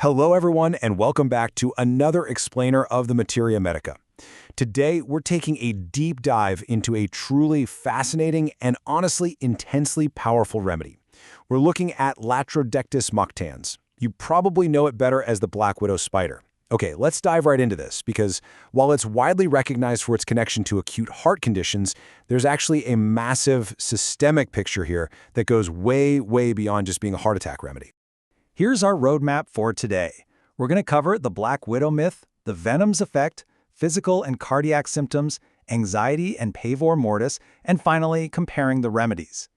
Hello everyone and welcome back to another explainer of the Materia Medica. Today we're taking a deep dive into a truly fascinating and honestly intensely powerful remedy. We're looking at Latrodectus mactans. You probably know it better as the black widow spider. Okay, let's dive right into this because while it's widely recognized for its connection to acute heart conditions, there's actually a massive systemic picture here that goes way beyond just being a heart attack remedy. Here's our roadmap for today. We're going to cover the black widow myth, the venom's effect, physical and cardiac symptoms, anxiety and pavor mortis, and finally, comparing the remedies.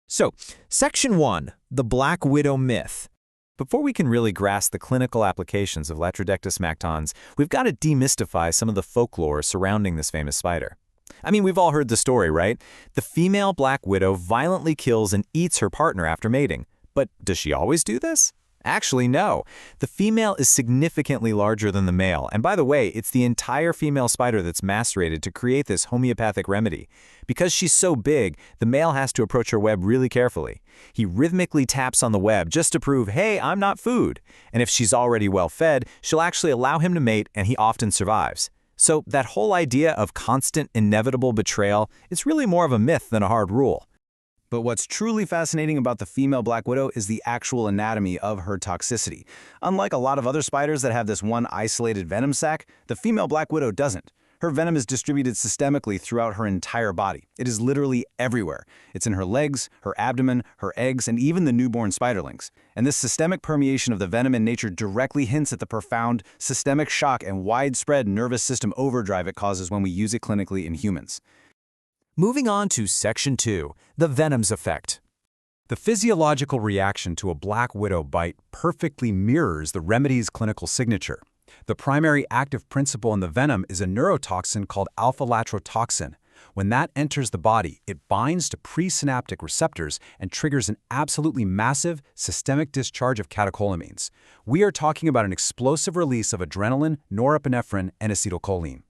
So, Section 1, the black widow myth. Before we can really grasp the clinical applications of Latrodectus mactans, we've got to demystify some of the folklore surrounding this famous spider. I mean, we've all heard the story, right? The female black widow violently kills and eats her partner after mating. But does she always do this? Actually, no. The female is significantly larger than the male, and by the way, it's the entire female spider that's macerated to create this homeopathic remedy. Because she's so big, the male has to approach her web really carefully. He rhythmically taps on the web just to prove, hey, I'm not food. And if she's already well fed, she'll actually allow him to mate, and he often survives. So that whole idea of constant, inevitable betrayal is really more of a myth than a hard rule. But what's truly fascinating about the female black widow is the actual anatomy of her toxicity. Unlike a lot of other spiders that have this one isolated venom sac, the female black widow doesn't. Her venom is distributed systemically throughout her entire body. It is literally everywhere. It's in her legs, her abdomen, her eggs, and even the newborn spiderlings. And this systemic permeation of the venom in nature directly hints at the profound systemic shock and widespread nervous system overdrive it causes when we use it clinically in humans. Moving on to Section 2, the venom's effect. The physiological reaction to a black widow bite perfectly mirrors the remedy's clinical signature. The primary active principle in the venom is a neurotoxin called alpha-latrotoxin. When that enters the body, it binds to presynaptic receptors and triggers an absolutely massive systemic discharge of catecholamines. We are talking about an explosive release of adrenaline, norepinephrine, and acetylcholine.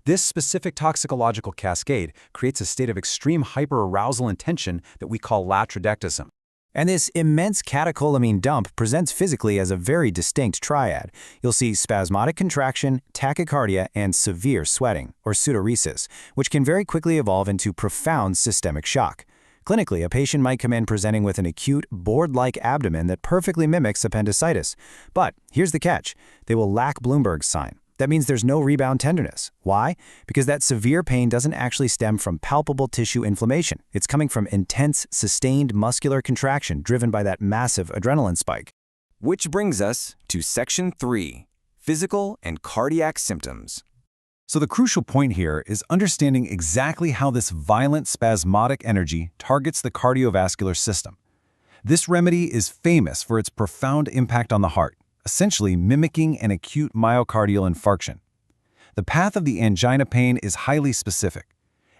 This specific toxicological cascade creates a state of extreme hyperarousal and tension that we call latrodectism. And this immense catecholamine dump presents physically as a very distinct triad. You'll see spasmodic contraction, tachycardia, and severe sweating, or pseudoresis, which can very quickly evolve into profound systemic shock. Clinically, a patient might come in presenting with an acute, board-like abdomen that perfectly mimics appendicitis. But here's the catch. They will lack Bloomberg's sign. That means there's no rebound tenderness. Why? Because that severe pain doesn't actually stem from palpable tissue inflammation. It's coming from intense, sustained muscular contraction driven by that massive adrenaline spike. Which brings us to Section 3, physical and cardiac symptoms. So the crucial point here is understanding exactly how this violent spasmodic energy targets the cardiovascular system. This remedy is famous for its profound impact on the heart, essentially mimicking an acute myocardial infarction. The path of the angina pain is highly specific.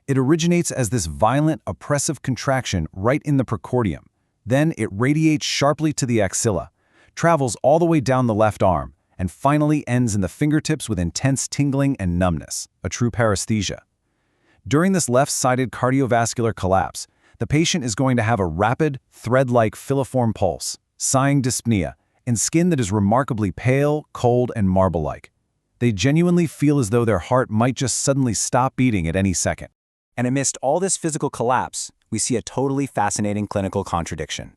It originates as this violent, oppressive contraction right in the precordium. Then it radiates sharply to the axilla, travels all the way down the left arm, and finally ends in the fingertips with intense tingling and numbness, a true paresthesia. During this left-sided cardiovascular collapse, the patient is going to have a rapid, thread-like filiform pulse, sighing dyspnea, and skin that is remarkably pale, cold, and marble-like. They genuinely feel as though their heart might just suddenly stop beating at any second. And amidst all this physical collapse, we see a totally fascinating clinical contradiction.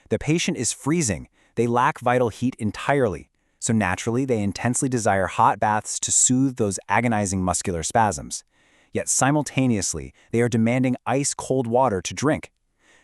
The patient is freezing. They lack vital heat entirely. So naturally, they intensely desire hot baths to soothe those agonizing muscular spasms. Yet simultaneously, they are demanding ice-cold water to drink.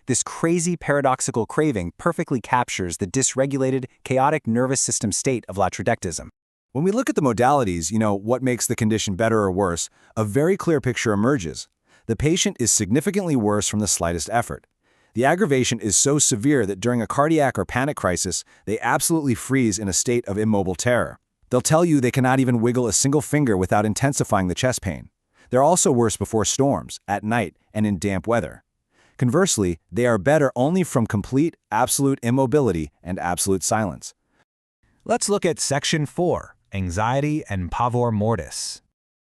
This crazy paradoxical craving perfectly captures the dysregulated, chaotic nervous system state of latrodectism. When we look at the modalities, what makes the condition better or worse, a very clear picture emerges. The patient is significantly worse from the slightest effort. The aggravation is so severe that during a cardiac or panic crisis, they absolutely freeze in a state of immobile terror. They'll tell you they cannot even wiggle a single finger without intensifying the chest pain. They're also worse before storms, at night, and in damp weather. Conversely, they are better only from complete, absolute immobility and absolute silence. Let's look at Section 4, anxiety and pavor mortis.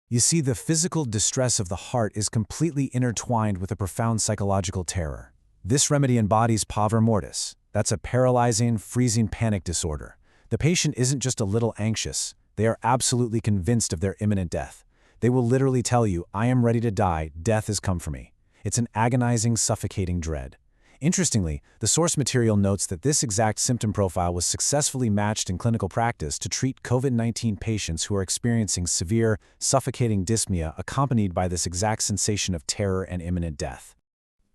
You see, the physical distress of the heart is completely intertwined with a profound psychological terror. This remedy embodies pavor mortis. That's a paralyzing, freezing panic disorder. The patient isn't just a little anxious. They are absolutely convinced of their imminent death. They will literally tell you, "I am ready to die, death has come for me." It's an agonizing, suffocating dread. Interestingly, the source material notes that this exact symptom profile was successfully matched in clinical practice to treat COVID-19 patients who are experiencing severe, suffocating dyspnea accompanied by this exact sensation of terror and imminent death.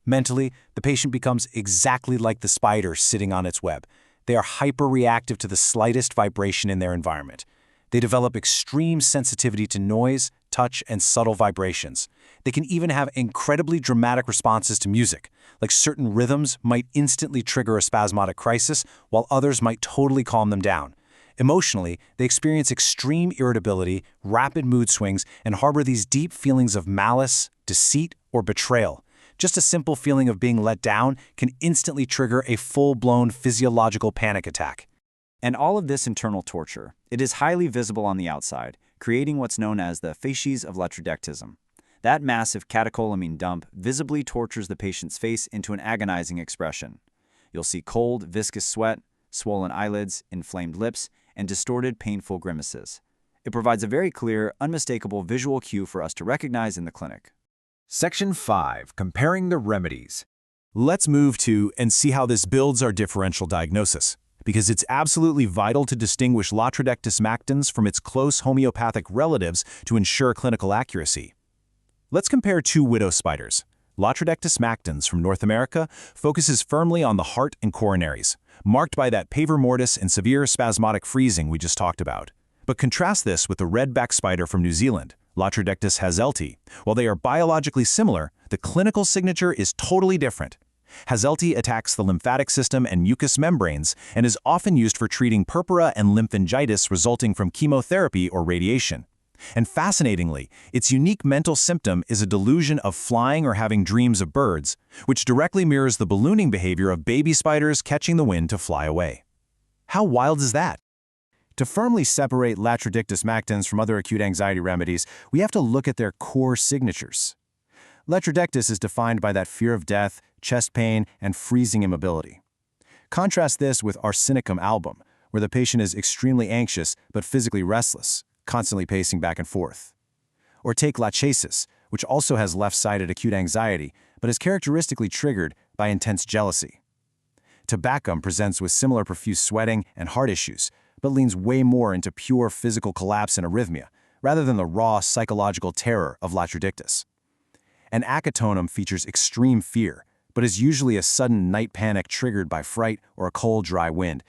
Mentally, the patient becomes exactly like the spider sitting on its web. They are hyper-reactive to the slightest vibration in their environment. They develop extreme sensitivity to noise, touch, and subtle vibrations. They can even have incredibly dramatic responses to music, like certain rhythms might instantly trigger a spasmodic crisis, while others might totally calm them down. Emotionally, they experience extreme irritability, rapid mood swings, and harbor these deep feelings of malice, deceit, or betrayal. Just a simple feeling of being let down can instantly trigger a full-blown physiological panic attack. And all of this internal torture, it is highly visible on the outside, creating what's known as the facies of latrodectism. That massive catecholamine dump visibly tortures the patient's face into an agonizing expression. You'll see cold, viscous sweat, swollen eyelids, inflamed lips, and distorted, painful grimaces. It provides a very clear, unmistakable visual cue for us to recognize in the clinic. Section 5. Comparing the remedies. Let's move to and see how this builds our differential diagnosis, because it's absolutely vital to distinguish Latrodectus mactans from its close homeopathic relatives to ensure clinical accuracy. Let's compare two widow spiders. Latrodectus mactans from North America focuses firmly on the heart and coronaries, marked by that pavor mortis and severe spasmodic freezing we just talked about. But contrast this with the redback spider from New Zealand, Latrodectus hazellti. While they are biologically similar, the clinical signature is totally different. Hazellti attacks the lymphatic system and mucous membranes and is often used for treating purpura and lymphangitis resulting from chemotherapy or radiation. And fascinatingly, its unique mental symptom is a delusion of flying or having dreams of birds, which directly mirrors the ballooning behavior of baby spiders catching the wind to fly away. How wild is that? To firmly separate Latrodectus mactans from other acute anxiety remedies, we have to look at their core signatures. Latrodectus is defined by that fear of death, chest pain, and freezing immobility. Contrast this with Arsenicum album, where the patient is extremely anxious but physically restless, constantly pacing back and forth. Or take Lachesis, which also has left-sided acute anxiety, but is characteristically triggered by intense jealousy. Tabacum presents with similar profuse sweating and heart issues, but leans way more into pure physical collapse and arrhythmia, rather than the raw psychological terror of Latrodectus. And Acatonum features extreme fear, but is usually a sudden night panic triggered by fright or a cold, dry wind.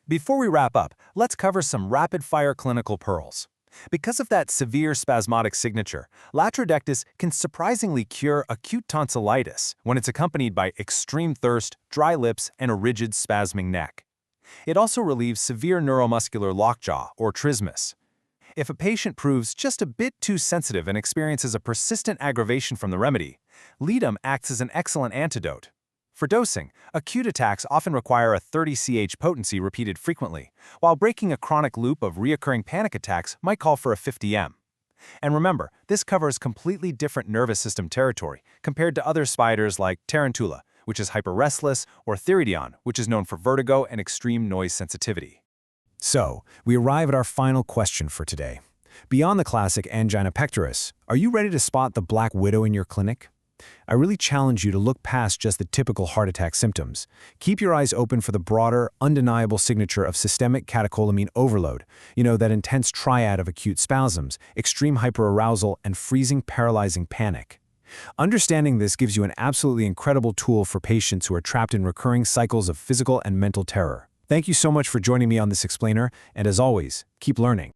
Before we wrap up, let's cover some rapid-fire clinical pearls. Because of that severe spasmodic signature, Latrodectus can surprisingly cure acute tonsillitis when it's accompanied by extreme thirst, dry lips, and a rigid, spasming neck. It also relieves severe neuromuscular lockjaw, or trismus. If a patient proves just a bit too sensitive and experiences a persistent aggravation from the remedy, Ledum acts as an excellent antidote. For dosing, acute attacks often require a 30 ch potency repeated frequently, while breaking a chronic loop of recurring panic attacks might call for a 50 m. And remember, this covers completely different nervous system territory compared to other spiders like Tarantula, which is hyper-restless, or Theridion, which is known for vertigo and extreme noise sensitivity. So, we arrive at our final question for today. Beyond the classic angina pectoris, are you ready to spot the black widow in your clinic? I really challenge you to look past just the typical heart attack symptoms. Keep your eyes open for the broader, undeniable signature of systemic catecholamine overload, that intense triad of acute spasms, extreme hyperarousal, and freezing, paralyzing panic. Understanding this gives you an absolutely incredible tool for patients who are trapped in recurring cycles of physical and mental terror. Thank you so much for joining me on this explainer, and as always, keep learning.